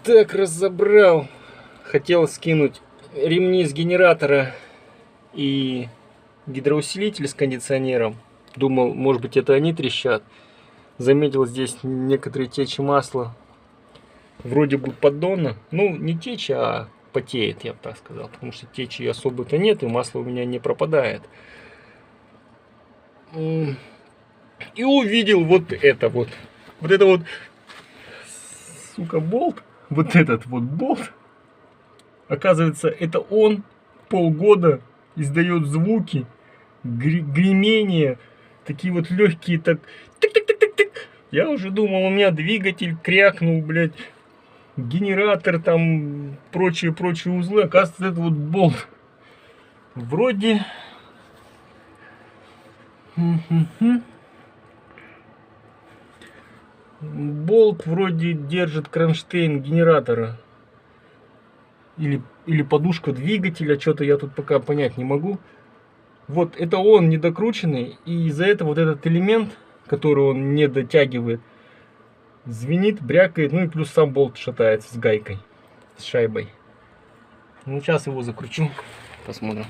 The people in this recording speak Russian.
Так, разобрал. Хотел скинуть ремни с генератора и гидроусилитель с кондиционером. Думал, может быть, это они трещат. Заметил здесь некоторые течи масла. Вроде бы поддона. Ну, не течь, а потеет, я бы так сказал. Потому что течи особо-то нет, и масло у меня не пропадает. И увидел вот это вот. Вот это вот, сука, болт. Вот этот вот болт. Оказывается, это он полгода издает звуки, гремение, такие вот легкие, так тык-тык-тык-тык-тык. Я уже думал, у меня двигатель крякнул, блядь, генератор, там, прочие узлы. Оказывается, это вот болт. Вроде... Болт вроде держит кронштейн генератора. Или подушка двигателя, что-то я тут пока понять не могу. Вот это он недокрученный, и из-за этого вот этот элемент, который он не дотягивает, звенит, брякает, ну и плюс сам болт шатается с гайкой, с шайбой. Ну сейчас его закручу, посмотрим.